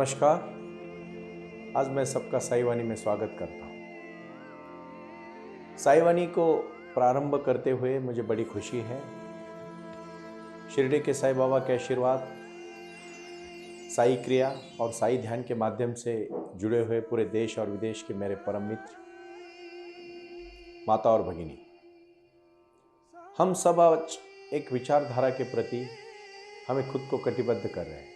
नमस्कार। आज मैं सबका साई वाणी में स्वागत करता हूँ। साई वाणी को प्रारंभ करते हुए मुझे बड़ी खुशी है। शिरडी के साईं बाबा के आशीर्वाद, साई क्रिया और साई ध्यान के माध्यम से जुड़े हुए पूरे देश और विदेश के मेरे परम मित्र, माता और भगिनी, हम सब आज एक विचारधारा के प्रति हमें खुद को कटिबद्ध कर रहे हैं।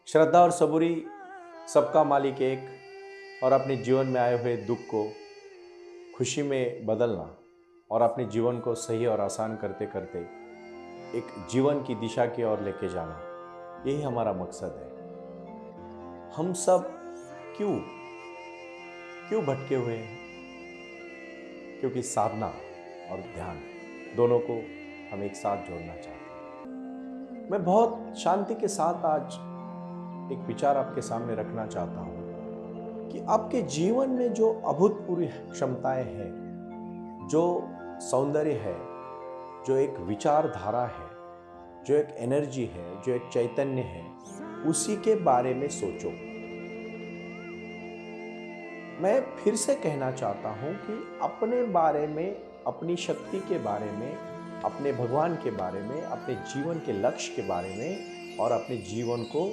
श्रद्धा और सबूरी, सबका मालिक एक, और अपने जीवन में आए हुए दुख को खुशी में बदलना और अपने जीवन को सही और आसान करते करते एक जीवन की दिशा की ओर लेके जाना, यही हमारा मकसद है। हम सब क्यों भटके हुए हैं? क्योंकि साधना और ध्यान दोनों को हम एक साथ जोड़ना चाहते हैं। मैं बहुत शांति के साथ आज एक विचार आपके सामने रखना चाहता हूं कि आपके जीवन में जो अभूतपूर्व क्षमताएं हैं, जो सौंदर्य है, जो एक विचारधारा है, जो एक एनर्जी है, जो एक चैतन्य है, उसी के बारे में सोचो। मैं फिर से कहना चाहता हूं कि अपने बारे में, अपनी शक्ति के बारे में, अपने भगवान के बारे में, अपने जीवन के लक्ष्य के बारे में और अपने जीवन को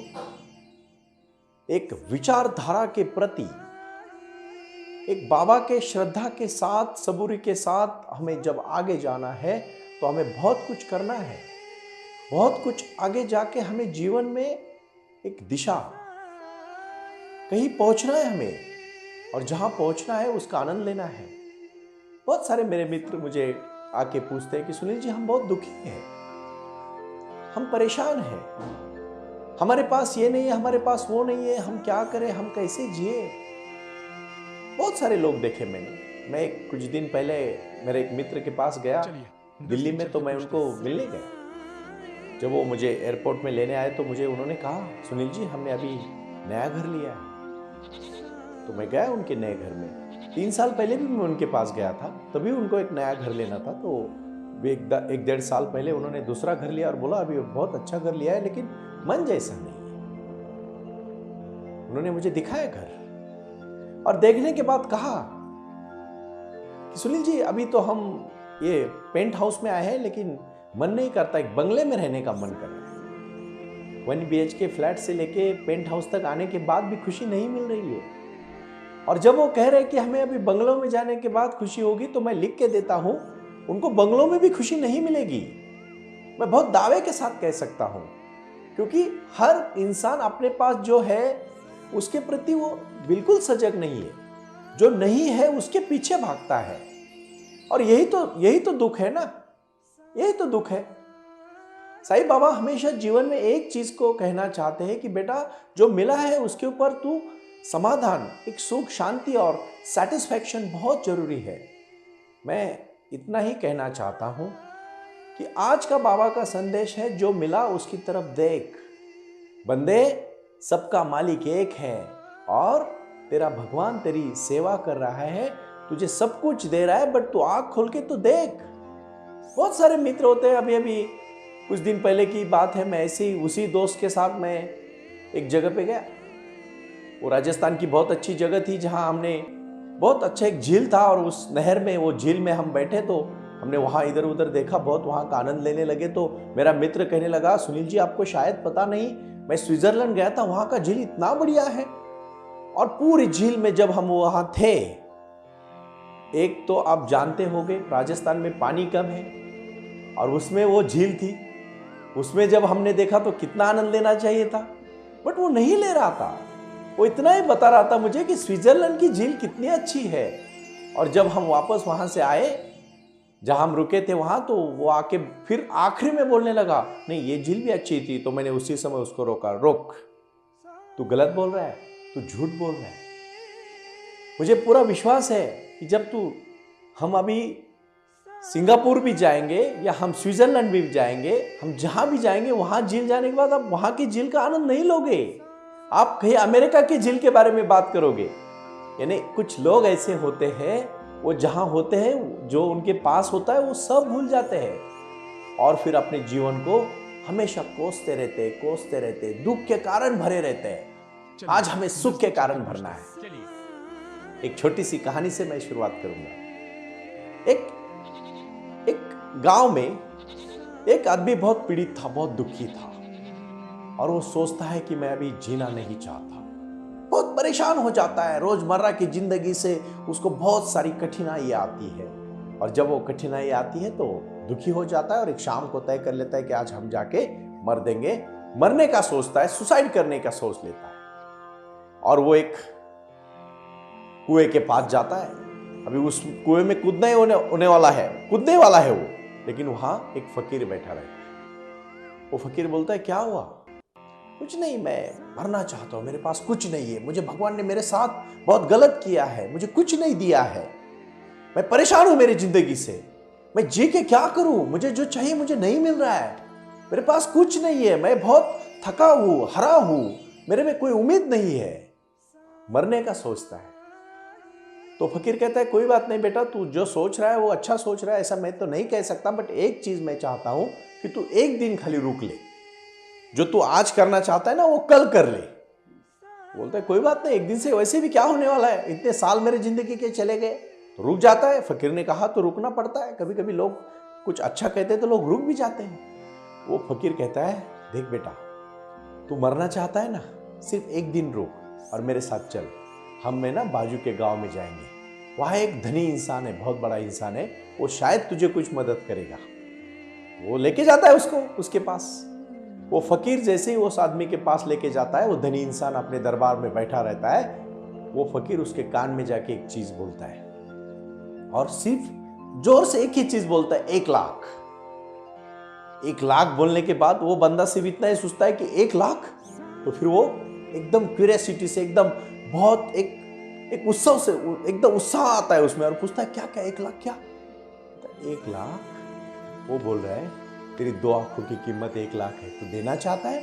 एक विचारधारा के प्रति एक बाबा के श्रद्धा के साथ, सबूरी के साथ हमें जब आगे जाना है तो हमें बहुत कुछ करना है। बहुत कुछ आगे जाके हमें जीवन में एक दिशा, कहीं पहुंचना है हमें, और जहां पहुंचना है उसका आनंद लेना है। बहुत सारे मेरे मित्र मुझे आके पूछते हैं कि सुनील जी, हम बहुत दुखी हैं, हम परेशान हैं, हमारे पास ये नहीं है, हमारे पास वो नहीं है, हम क्या करें, हम कैसे जिए। बहुत सारे लोग देखे मैंने। मैं कुछ दिन पहले मेरे एक मित्र के पास गया दिल्ली में, तो मैं उनको मिलने गया। जब वो मुझे एयरपोर्ट में लेने आए तो मुझे उन्होंने कहा, सुनील जी, हमने अभी नया घर लिया है। तो मैं गया उनके नए घर में। 3 साल पहले भी मैं उनके पास गया था, तभी उनको एक नया घर लेना था। तो एक डेढ़ साल पहले उन्होंने दूसरा घर लिया और बोला अभी बहुत अच्छा घर लिया है, लेकिन मन जैसा नहीं। उन्होंने मुझे दिखाया घर, और देखने के बाद कहा कि सुनील जी, अभी तो हम ये पेंट हाउस में आए हैं, लेकिन मन नहीं करता, एक बंगले में रहने का मन कर रहा है। 1 BHK फ्लैट से लेके पेंट हाउस तक आने के बाद भी खुशी नहीं मिल रही है। और जब वो कह रहे कि हमें अभी बंगलों में जाने के बाद खुशी होगी, तो मैं लिख के देता हूं, उनको बंगलों में भी खुशी नहीं मिलेगी। मैं बहुत दावे के साथ कह सकता हूं, क्योंकि हर इंसान अपने पास जो है उसके प्रति वो बिल्कुल सजग नहीं है। जो नहीं है उसके पीछे भागता है, और यही तो दुख है ना, यही तो दुख है। साईं बाबा हमेशा जीवन में एक चीज को कहना चाहते हैं कि बेटा, जो मिला है उसके ऊपर तू समाधान, एक सुख, शांति और सैटिस्फैक्शन बहुत जरूरी है। मैं इतना ही कहना चाहता हूं कि आज का बाबा का संदेश है, जो मिला उसकी तरफ देख। बंदे, सबका मालिक एक है, और तेरा भगवान तेरी सेवा कर रहा है, तुझे सब कुछ दे रहा है, बट तू आंख खोल के तो देख। बहुत सारे मित्र होते हैं। अभी कुछ दिन पहले की बात है, मैं ऐसे ही उसी दोस्त के साथ मैं एक जगह पे गया। वो राजस्थान की बहुत अच्छी जगह थी, जहां हमने बहुत अच्छा एक झील था, और उस नहर में, वो झील में हम बैठे, तो हमने वहाँ इधर उधर देखा, बहुत वहाँ का आनंद लेने लगे। तो मेरा मित्र कहने लगा, सुनील जी, आपको शायद पता नहीं, मैं स्विट्जरलैंड गया था, वहाँ का झील इतना बढ़िया है। और पूरी झील में जब हम वहाँ थे, एक तो आप जानते होंगे राजस्थान में पानी कम है, और उसमें वो झील थी। उसमें जब हमने देखा तो कितना आनंद लेना चाहिए था, बट वो नहीं ले रहा था। वो इतना ही बता रहा था मुझे कि स्विट्जरलैंड की झील कितनी अच्छी है। और जब हम वापस वहाँ से आए, जहां हम रुके थे वहां, तो वो आके फिर आखिरी में बोलने लगा, नहीं, ये झील भी अच्छी थी। तो मैंने उसी समय उसको रोका, रोक, तू गलत बोल रहा है, तू झूठ बोल रहा है। मुझे पूरा विश्वास है कि जब हम अभी सिंगापुर भी जाएंगे या हम स्विट्जरलैंड भी जाएंगे, हम जहां भी जाएंगे, वहां झील जाने के बाद आप वहां की झील का आनंद नहीं लोगे। आप कहीं अमेरिका की झील के बारे में बात करोगे। यानी कुछ लोग ऐसे होते हैं, वो जहां होते हैं, जो उनके पास होता है, वो सब भूल जाते हैं, और फिर अपने जीवन को हमेशा कोसते रहते, दुख के कारण भरे रहते हैं। आज हमें सुख के कारण भरना है। एक छोटी सी कहानी से मैं शुरुआत करूंगा। एक गांव में एक आदमी बहुत पीड़ित था, बहुत दुखी था, और वो सोचता है कि मैं अभी जीना नहीं चाहता। बहुत परेशान हो जाता है। रोजमर्रा की जिंदगी से उसको बहुत सारी कठिनाई आती है, और जब वो कठिनाई आती है तो दुखी हो जाता है और एक शाम को तय कर लेता है कि आज हम जाके मर देंगे। मरने का सोचता है, सुसाइड करने का सोच लेता है, और वो एक कुएं के पास जाता है। अभी उस कुएं में कूदने वाला है वो, लेकिन वहां एक फकीर बैठा रहता है। वो फकीर बोलता है, क्या हुआ? कुछ नहीं, मैं मरना चाहता हूं, मेरे पास कुछ नहीं है, मुझे भगवान ने मेरे साथ बहुत गलत किया है, मुझे कुछ नहीं दिया है, मैं परेशान हूं मेरी जिंदगी से, मैं जी के क्या करूं? मुझे जो चाहिए मुझे नहीं मिल रहा है, मेरे पास कुछ नहीं है, मैं बहुत थका हूं, हरा हूं, मेरे में कोई उम्मीद नहीं है। मरने का सोचता है। तो फकीर कहता है, कोई बात नहीं बेटा, तू जो सोच रहा है वो अच्छा सोच रहा है, ऐसा मैं तो नहीं कह सकता, बट एक चीज मैं चाहता हूं कि तू एक दिन खाली रुक ले, जो तू आज करना चाहता है ना वो कल कर ले। बोलता है, कोई बात नहीं, एक दिन से वैसे भी क्या होने वाला है, इतने साल मेरे जिंदगी के चले गए। तो रुक जाता है। फकीर ने कहा तो रुकना पड़ता है, कभी कभी लोग कुछ अच्छा कहते हैं तो लोग रुक भी जाते हैं। वो फकीर कहता है, देख बेटा, तू मरना चाहता है ना, सिर्फ एक दिन रुक और मेरे साथ चल, हम में ना बाजू के गांव में जाएंगे, वहां एक धनी इंसान है, बहुत बड़ा इंसान है, वो शायद तुझे कुछ मदद करेगा। वो लेके जाता है उसको उसके पास। वो फकीर जैसे ही उस आदमी के पास लेके जाता है, वो धनी इंसान अपने दरबार में बैठा रहता है। वो फकीर उसके कान में जाके एक चीज बोलता है, और सिर्फ जोर से एक ही चीज बोलता है, 1,00,000। 1,00,000 बोलने के बाद वो बंदा सिर्फ इतना ही सोचता है कि 1,00,000। तो फिर वो एकदम क्यूरियोसिटी से, एकदम बहुत एक उत्सव से, एकदम उत्साह आता है उसमें, और पूछता है, क्या क्या 1,00,000 क्या? 1,00,000? वो बोल रहा है, तेरी 2 आंखों की कीमत 1,00,000 है, तू देना चाहता है?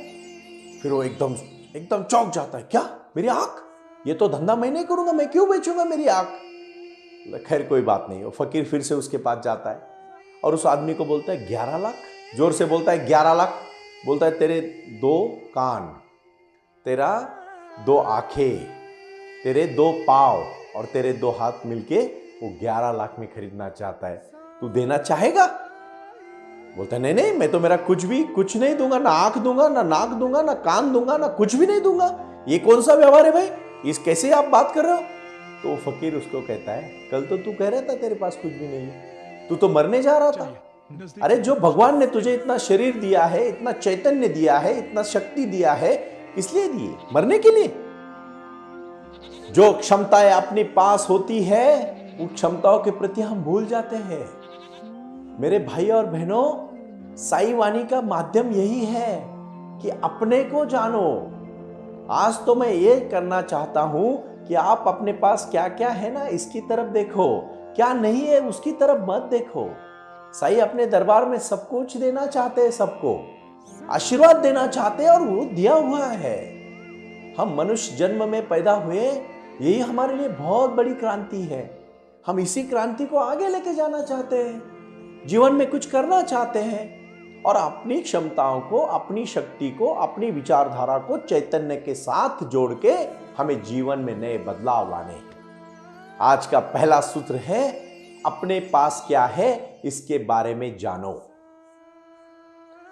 फिर वो एकदम चौंक जाता है, क्या मेरी आंख? ये तो धंधा मैं नहीं करूंगा, मैं क्यों बेचूंगा मेरी आंख? खैर कोई बात नहीं। वो फकीर फिर से उसके पास जाता है और उस आदमी को बोलता है, 11,00,000? जोर से बोलता है, 11,00,000। बोलता है, तेरे 2 कान, तेरा 2 आंखें, तेरे 2 पांव और तेरे 2 हाथ मिलके वो 11,00,000 में खरीदना चाहता है, तू देना चाहेगा? बोलता है, नहीं नहीं, मैं तो मेरा कुछ नहीं दूंगा, ना आंख दूंगा, ना नाक दूंगा, ना कान दूंगा, ना कुछ भी नहीं दूंगा। ये कौन सा व्यवहार है भाई, इस कैसे आप बात कर रहे हो? तो वो फकीर उसको कहता है, कल तो तू कह रहा था तेरे पास कुछ भी नहीं है, तू तो मरने जा रहा था। अरे जो भगवान ने तुझे इतना शरीर दिया है, इतना चैतन्य दिया है, इतना शक्ति दिया है, किस लिए दिए? मरने के लिए। जो क्षमताएं अपने पास होती है, उन क्षमताओं के प्रति हम भूल जाते हैं। मेरे भाई और बहनों, साई वाणी का माध्यम यही है कि अपने को जानो। आज तो मैं ये करना चाहता हूं कि आप अपने पास क्या क्या है ना, इसकी तरफ देखो, क्या नहीं है उसकी तरफ मत देखो। साई अपने दरबार में सब कुछ देना चाहते हैं, सबको आशीर्वाद देना चाहते हैं, और वो दिया हुआ है। हम मनुष्य जन्म में पैदा हुए, यही हमारे लिए बहुत बड़ी क्रांति है। हम इसी क्रांति को आगे लेके जाना चाहते हैं, जीवन में कुछ करना चाहते हैं, और अपनी क्षमताओं को, अपनी शक्ति को, अपनी विचारधारा को चैतन्य के साथ जोड़ के हमें जीवन में नए बदलाव लाने। आज का पहला सूत्र है, अपने पास क्या है इसके बारे में जानो।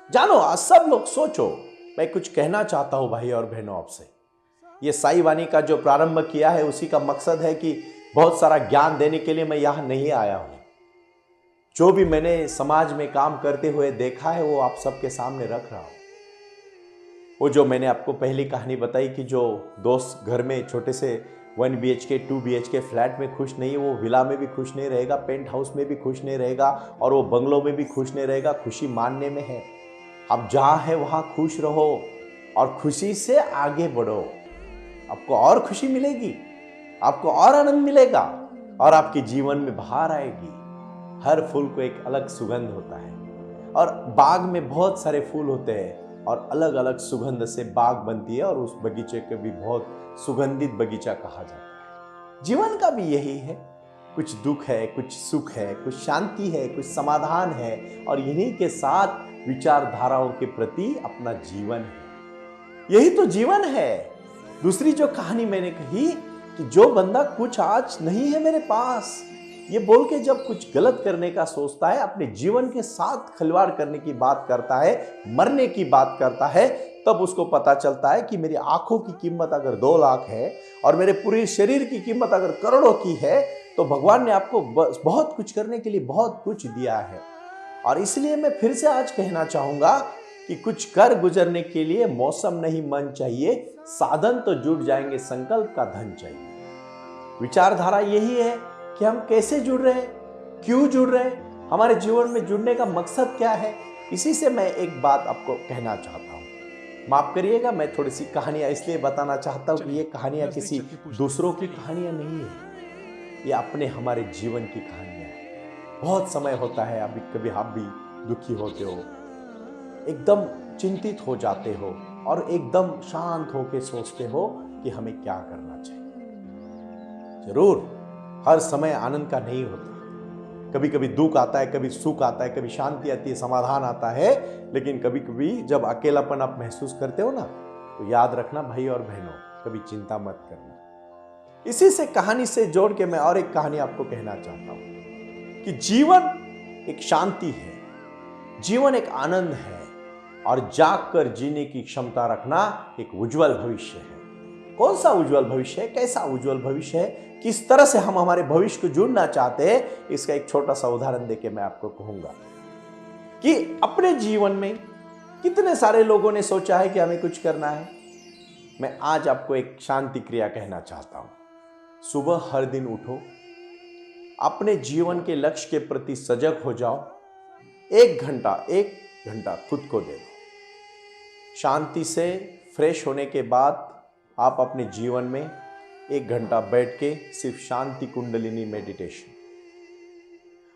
आज सब लोग सोचो। मैं कुछ कहना चाहता हूं भाई और बहनों आपसे। ये साई वाणी का जो प्रारंभ किया है, उसी का मकसद है कि बहुत सारा ज्ञान देने के लिए मैं यहां नहीं आया हूं। जो भी मैंने समाज में काम करते हुए देखा है, वो आप सबके सामने रख रहा हूं। वो जो मैंने आपको पहली कहानी बताई कि जो दोस्त घर में छोटे से 1 BHK 2 BHK फ्लैट में खुश नहीं है, वो विला में भी खुश नहीं रहेगा, पेंट हाउस में भी खुश नहीं रहेगा, और वो बंगलों में भी खुश नहीं रहेगा। खुशी मानने में है। आप जहां है वहां खुश रहो और खुशी से आगे बढ़ो। आपको और खुशी मिलेगी, आपको और आनंद मिलेगा, और आपके जीवन में बहार आएगी। हर फूल को एक अलग सुगंध होता है, और बाग में बहुत सारे फूल होते हैं, और अलग अलग सुगंध से बाग बनती है, और उस बगीचे को भी बहुत सुगंधित बगीचा कहा जाता है। जीवन का भी यही है, कुछ दुख है, कुछ सुख है, कुछ शांति है, कुछ समाधान है, और इन्हीं के साथ विचारधाराओं के प्रति अपना जीवन है। यही तो जीवन है। दूसरी जो कहानी मैंने कही कि जो बंदा कुछ आज नहीं है मेरे पास, ये बोल के जब कुछ गलत करने का सोचता है, अपने जीवन के साथ खिलवाड़ करने की बात करता है, मरने की बात करता है, तब उसको पता चलता है कि मेरी आंखों की कीमत अगर 2 लाख है और मेरे पूरे शरीर की कीमत अगर करोड़ों की है, तो भगवान ने आपको बहुत कुछ करने के लिए बहुत कुछ दिया है। और इसलिए मैं फिर से आज कहना चाहूंगा कि कुछ कर गुजरने के लिए मौसम नहीं मन चाहिए, साधन तो जुट जाएंगे, संकल्प का धन चाहिए। विचारधारा यही है कि हम कैसे जुड़ रहे हैं, क्यों जुड़ रहे हैं, हमारे जीवन में जुड़ने का मकसद क्या है। इसी से मैं एक बात आपको कहना चाहता हूं। माफ करिएगा, मैं थोड़ी सी कहानियां इसलिए बताना चाहता हूं कि ये कहानियां किसी दूसरों की कहानियां नहीं है, ये अपने हमारे जीवन की कहानियां हैं। बहुत समय होता है, अभी कभी आप भी दुखी होते हो, एकदम चिंतित हो जाते हो और एकदम शांत होकर सोचते हो कि हमें क्या करना चाहिए। जरूर हर समय आनंद का नहीं होता, कभी कभी दुख आता है, कभी सुख आता है, कभी शांति आती है, समाधान आता है। लेकिन कभी कभी जब अकेलापन आप महसूस करते हो ना, तो याद रखना भाई और बहनों, कभी चिंता मत करना। इसी से कहानी से जोड़ के मैं और एक कहानी आपको कहना चाहता हूं कि जीवन एक शांति है, जीवन एक आनंद है और जाग कर जीने की क्षमता रखना एक उज्जवल भविष्य है। कौन सा उज्जवल भविष्य है, कैसा उज्जवल भविष्य है, किस तरह से हम हमारे भविष्य को जुड़ना चाहते हैं, इसका एक छोटा सा उदाहरण देके मैं आपको कहूंगा कि अपने जीवन में कितने सारे लोगों ने सोचा है कि हमें कुछ करना है। मैं आज आपको एक शांति क्रिया कहना चाहता हूं। सुबह हर दिन उठो, अपने जीवन के लक्ष्य के प्रति सजग हो जाओ, 1 घंटा खुद को दे दो। शांति से फ्रेश होने के बाद आप अपने जीवन में 1 घंटा बैठ के सिर्फ शांति कुंडलिनी मेडिटेशन,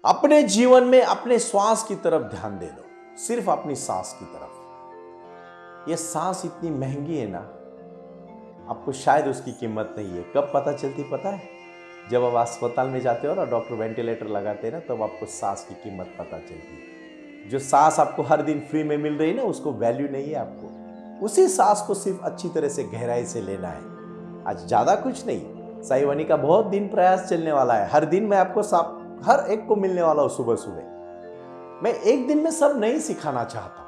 अपने जीवन में अपने श्वास की तरफ ध्यान दे दो, सिर्फ अपनी सांस की तरफ। यह सांस इतनी महंगी है ना, आपको शायद उसकी कीमत नहीं है। कब पता चलती पता है? जब आप अस्पताल में जाते हो ना, डॉक्टर वेंटिलेटर लगाते हैं ना, तब आपको सांस की कीमत पता चलती है। जो सांस आपको हर दिन फ्री में मिल रही है ना, उसको वैल्यू नहीं है आपको। उसी सांस को सिर्फ अच्छी तरह से गहराई से लेना है। आज ज्यादा कुछ नहीं, साईं वाणी का बहुत दिन प्रयास चलने वाला है। हर दिन मैं आपको हर एक को मिलने वाला हूं सुबह सुबह। मैं एक दिन में सब नहीं सिखाना चाहता,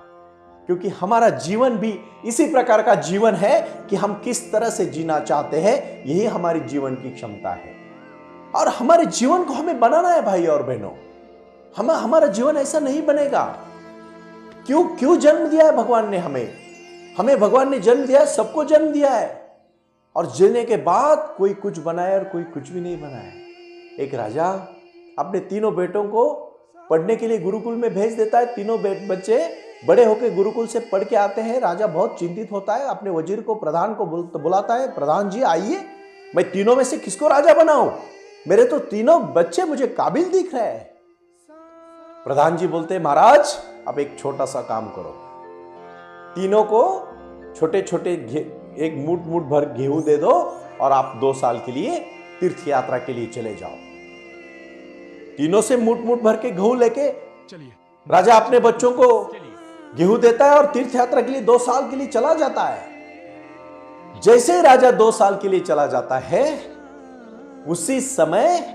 क्योंकि हमारा जीवन भी इसी प्रकार का जीवन है कि हम किस तरह से जीना चाहते हैं, यही हमारी जीवन की क्षमता है। और हमारे जीवन को हमें बनाना है भाई और बहनों। हमारा जीवन ऐसा नहीं बनेगा। क्यों जन्म दिया है भगवान ने हमें भगवान ने जन्म दिया है, सबको जन्म दिया है। और जीने के बाद कोई कुछ बनाया और कोई कुछ भी नहीं बनाया। एक राजा अपने तीनों बेटों को पढ़ने के लिए गुरुकुल में भेज देता है। तीनों बच्चे बड़े होकर गुरुकुल से पढ़ के आते हैं। राजा बहुत चिंतित होता है, अपने वजीर को, प्रधान को बुलाता है, प्रधान जी आइए, मैं तीनों में से किसको राजा बनाऊं? मेरे तो तीनों बच्चे मुझे काबिल दिख रहे हैं। प्रधान जी बोलते हैं, महाराज अब एक छोटा सा काम करो, तीनों को छोटे छोटे एक मुठ भर गेहूं दे दो और आप 2 साल के लिए तीर्थ यात्रा के लिए चले जाओ। तीनों से मुठ भर के गेहूं लेके राजा अपने बच्चों को गेहूं देता है और तीर्थ यात्रा के लिए 2 साल के लिए चला जाता है। जैसे ही राजा 2 साल के लिए चला जाता है, उसी समय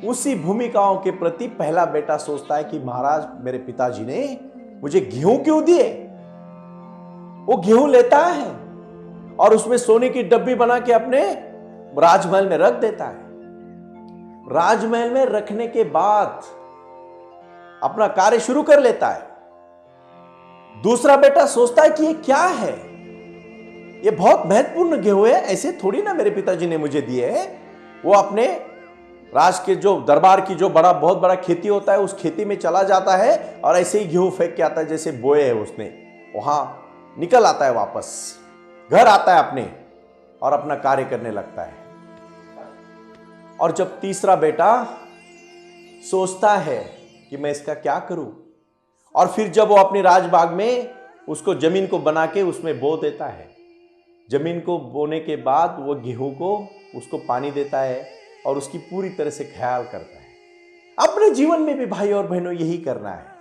उसी भूमिकाओं के प्रति पहला बेटा सोचता है कि महाराज मेरे पिताजी ने मुझे गेहूं क्यों दिए। वो गेहूं लेता है और उसमें सोने की डब्बी बना के अपने राजमहल में रख देता है। राजमहल में रखने के बाद अपना कार्य शुरू कर लेता है। दूसरा बेटा सोचता है कि ये क्या है, ये बहुत महत्वपूर्ण गेहूं है, ऐसे थोड़ी ना मेरे पिताजी ने मुझे दिए है। वो अपने राज के जो दरबार की जो बहुत बड़ा खेती होता है, उस खेती में चला जाता है और ऐसे ही गेहूं फेंक के आता है, जैसे बोए है उसने, वहां निकल आता है, वापस घर आता है अपने और अपना कार्य करने लगता है। और जब तीसरा बेटा सोचता है कि मैं इसका क्या करूं, और फिर जब वो अपने राजबाग में उसको जमीन को बना के उसमें बो देता है, जमीन को बोने के बाद वो गेहूं को उसको पानी देता है और उसकी पूरी तरह से ख्याल करता है। अपने जीवन में भी भाई और बहनों यही करना है।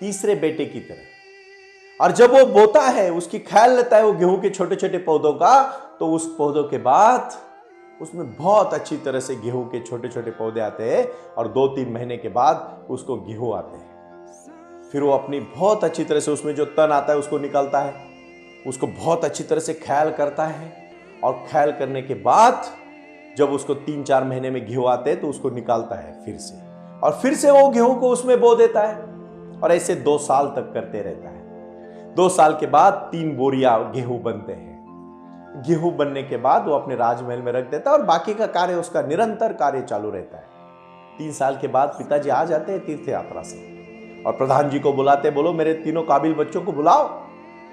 तीसरे बेटे की तरह। और जब वो बोता है, उसकी ख्याल लेता है वो गेहूं के छोटे छोटे पौधों का, तो उस पौधों के बाद उसमें बहुत अच्छी तरह से गेहूं के छोटे छोटे पौधे आते हैं और 2-3 महीने के बाद उसको गेहूं आते हैं। फिर वो अपनी बहुत अच्छी तरह से उसमें जो तन आता है उसको निकालता है, उसको बहुत अच्छी तरह से ख्याल करता है, और ख्याल करने के बाद जब उसको 3-4 महीने में गेहूं आते हैं तो उसको निकालता है फिर से, और फिर से वो गेहूं को उसमें बो देता है, और ऐसे 2 साल तक करते रहता है। 2 साल के बाद 3 बोरिया गेहूं बनते हैं। गेहूं बनने के बाद वो अपने राजमहल में रख देता है और बाकी का कार्य, उसका निरंतर कार्य चालू रहता है। 3 साल के बाद पिताजी आ जाते हैं तीर्थ यात्रा से और प्रधान जी को बुलाते, बोलो मेरे तीनों काबिल बच्चों को बुलाओ।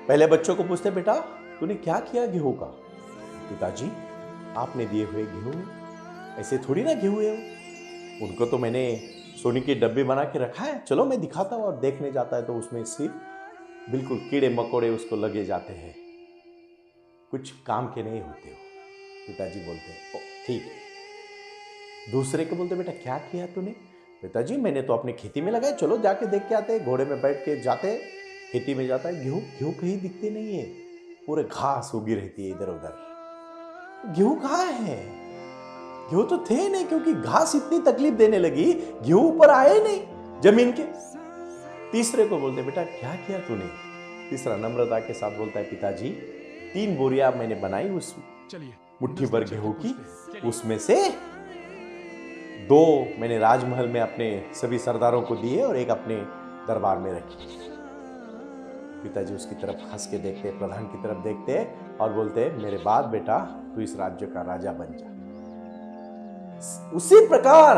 पहले बच्चों को पूछते, बेटा तूने क्या किया गेहूं का? पिताजी आपने दिए हुए गेहूं, ऐसे थोड़ी ना गेहूं है, उनको तो मैंने सोने के डब्बे बना के रखा है, चलो मैं दिखाता हूं। और देखने जाता है तो उसमें सिर्फ बिल्कुल कीड़े मकोड़े उसको लगे जाते हैं, कुछ काम के नहीं होते हो। पिताजी बोलते हैं, ओ ठीक है। दूसरे को बोलते, बेटा क्या किया तूने? पिताजी मैंने तो अपनी खेती में लगाया, चलो जाके देख के आते हैं। घोड़े में बैठ के जाते, खेती में जाता है, गेहूं कहीं दिखते नहीं है, पूरे घास उगी रहती है इधर उधर। गेहूं कहाँ है? गेहूं तो थे नहीं, क्योंकि घास इतनी तकलीफ देने लगी, गेहूं ऊपर आए नहीं जमीन के। तीसरे को बोलते, बेटा क्या किया तूने? तीसरा नम्रता के साथ बोलता है, पिताजी 3 बोरिया मैंने बनाई उस मुट्ठी भर गेहूं की, उसमें से 2 मैंने राजमहल में अपने सभी सरदारों को दिए और एक अपने दरबार में रखी। पिताजी उसकी तरफ हंस के देखते, प्रधान की तरफ देखते और बोलते, मेरे बाद बेटा तू इस राज्य का राजा बन जा। उसी प्रकार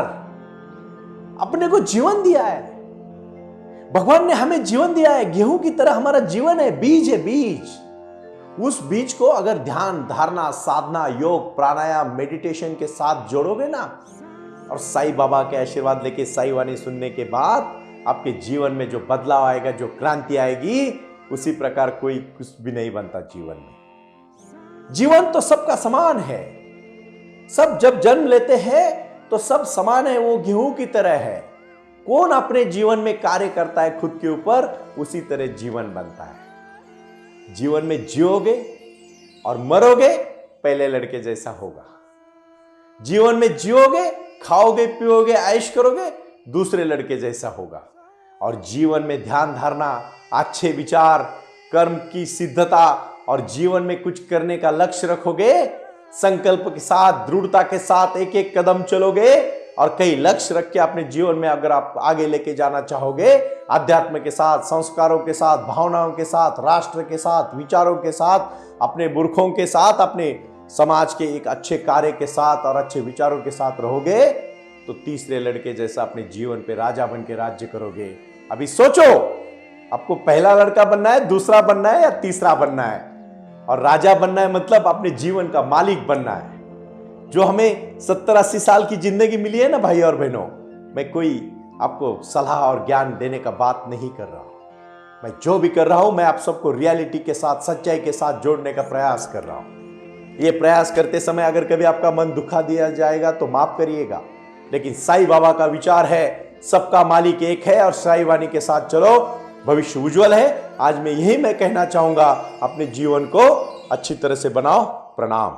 अपने को जीवन दिया है, भगवान ने हमें जीवन दिया है। गेहूं की तरह हमारा जीवन है, बीज है, बीज। उस बीज को अगर ध्यान, धारणा, साधना, योग, प्राणायाम, मेडिटेशन के साथ जोड़ोगे ना, और साईं बाबा के आशीर्वाद लेके साईं वाणी सुनने के बाद आपके जीवन में जो बदलाव आएगा, जो क्रांति आएगी, उसी प्रकार कोई कुछ भी नहीं बनता जीवन में। जीवन तो सबका समान है, सब जब जन्म लेते हैं तो सब समान है, वो गेहूं की तरह है। कौन अपने जीवन में कार्य करता है खुद के ऊपर, उसी तरह जीवन बनता है। जीवन में जियोगे और मरोगे पहले लड़के जैसा होगा। जीवन में जियोगे, खाओगे, पियोगे, ऐश करोगे, दूसरे लड़के जैसा होगा। और जीवन में ध्यान धारणा, अच्छे विचार, कर्म की सिद्धता और जीवन में कुछ करने का लक्ष्य रखोगे, संकल्प के साथ, दृढ़ता के साथ एक एक कदम चलोगे और कई लक्ष्य रख के अपने जीवन में अगर आप आगे लेके जाना चाहोगे, अध्यात्म के साथ, संस्कारों के साथ, भावनाओं के साथ, राष्ट्र के साथ, विचारों के साथ, अपने पुरखों के साथ, अपने समाज के एक अच्छे कार्य के साथ और अच्छे विचारों के साथ रहोगे, तो तीसरे लड़के जैसा अपने जीवन पे राजा बन के राज्य करोगे। अभी सोचो, आपको पहला लड़का बनना है, दूसरा बनना है या तीसरा बनना है? और राजा बनना है मतलब अपने जीवन का मालिक बनना है। जो हमें 70-80 साल की जिंदगी मिली है ना भाई और बहनों, मैं कोई आपको सलाह और ज्ञान देने का बात नहीं कर रहा हूं। मैं जो भी कर रहा हूं, मैं आप सबको रियलिटी के साथ, सच्चाई के साथ जोड़ने का प्रयास कर रहा हूं। ये प्रयास करते समय अगर कभी आपका मन दुखा दिया जाएगा तो माफ करिएगा, लेकिन साईं बाबा का विचार है, सबका मालिक एक है और साईं वाणी के साथ चलो, भविष्य उज्जवल है। आज मैं यही मैं कहना चाहूंगा, अपने जीवन को अच्छी तरह से बनाओ। प्रणाम।